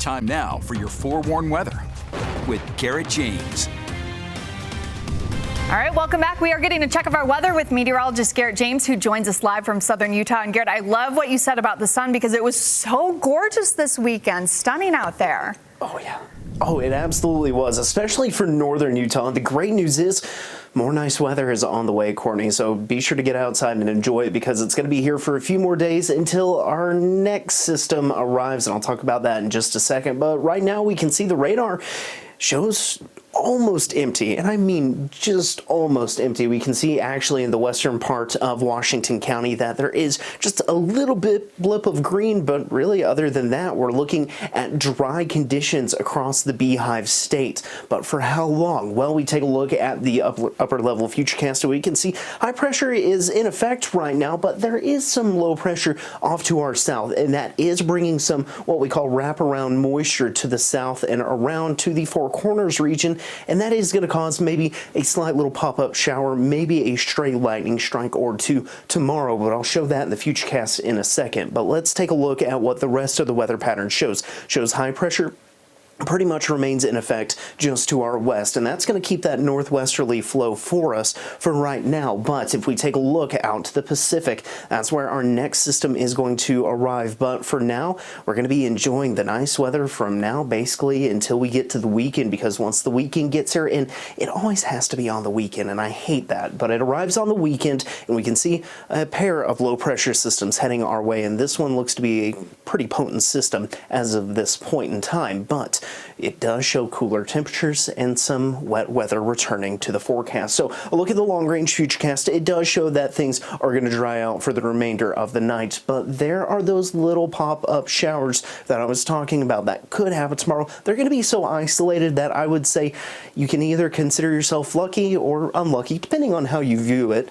Time now for your forewarned weather with Garrett James. All right, welcome back. We are getting a check of our weather with meteorologist Garrett James, who joins us live from southern Utah. And Garrett, I love what you said about the sun because it was so gorgeous this weekend. Stunning out there. Oh, yeah. Oh, it absolutely was, especially for northern Utah. The great news is more nice weather is on the way, Courtney, so be sure to get outside and enjoy it because it's going to be here for a few more days until our next system arrives, and I'll talk about that in just a second. But right now we can see the radar shows almost empty, and I mean just almost empty. We can see actually in the western part of Washington County that there is just a little bit blip of green, but really other than that, we're looking at dry conditions across the Beehive State. But for how long? Well, we take a look at the upper level futurecast, and we can see high pressure is in effect right now, but there is some low pressure off to our south, and that is bringing some what we call wraparound moisture to the south and around to the Four Corners region. And that is going to cause maybe a slight little pop-up shower, maybe a stray lightning strike or two tomorrow, but I'll show that in the futurecast in a second. But let's take a look at what the rest of the weather pattern shows. Shows high pressure pretty much remains in effect just to our west, and that's going to keep that northwesterly flow for us for right now. But if we take a look out to the Pacific, that's where our next system is going to arrive. But for now, we're going to be enjoying the nice weather from now basically until we get to the weekend, because once the weekend gets here, and it always has to be on the weekend, and I hate that, but it arrives on the weekend, and we can see a pair of low pressure systems heading our way, and this one looks to be a pretty potent system as of this point in time. But it does show cooler temperatures and some wet weather returning to the forecast. So a look at the long-range futurecast. It does show that things are going to dry out for the remainder of the night, but there are those little pop-up showers that I was talking about that could happen tomorrow. They're going to be so isolated that I would say you can either consider yourself lucky or unlucky, depending on how you view it,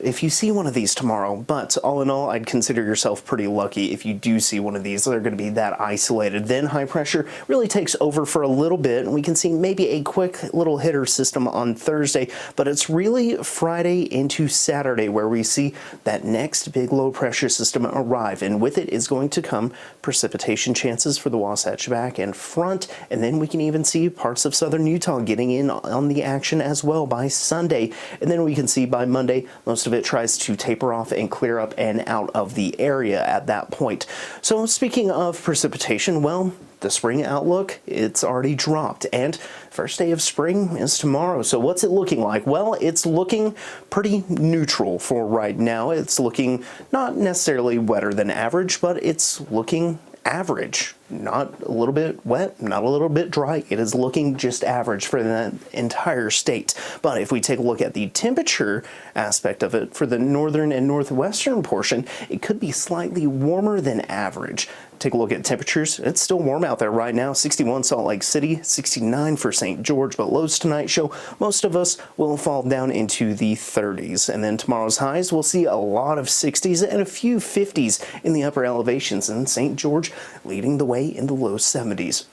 if you see one of these tomorrow. But all in all, I'd consider yourself pretty lucky if you do see one of these. They're going to be that isolated. Then high pressure really takes over for a little bit, and we can see maybe a quick little hitter system on Thursday, but it's really Friday into Saturday where we see that next big low pressure system arrive, and with it is going to come precipitation chances for the Wasatch Back and front, and then we can even see parts of southern Utah getting in on the action as well by Sunday. And then we can see by Monday most of it tries to taper off and clear up and out of the area at that point. So speaking of precipitation, well, the spring outlook, it's already dropped, and first day of spring is tomorrow. So what's it looking like? Well, it's looking pretty neutral for right now. It's looking not necessarily wetter than average, but it's looking average. Not a little bit wet, not a little bit dry. It is looking just average for the entire state. But if we take a look at the temperature aspect of it for the northern and northwestern portion, it could be slightly warmer than average. Take a look at temperatures. It's still warm out there right now. 61 Salt Lake City, 69 for St. George, but lows tonight show most of us will fall down into the 30s. And then tomorrow's highs, we'll see a lot of 60s and a few 50s in the upper elevations, and St. George leading the way in the low 70s.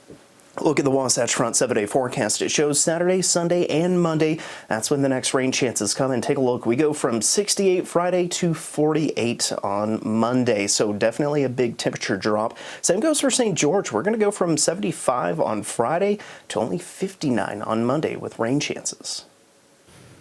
Look at the Wasatch Front 7-day forecast. It shows Saturday, Sunday, and Monday. That's when the next rain chances come. And take a look. We go from 68 Friday to 48 on Monday. So definitely a big temperature drop. Same goes for St. George. We're going to go from 75 on Friday to only 59 on Monday with rain chances.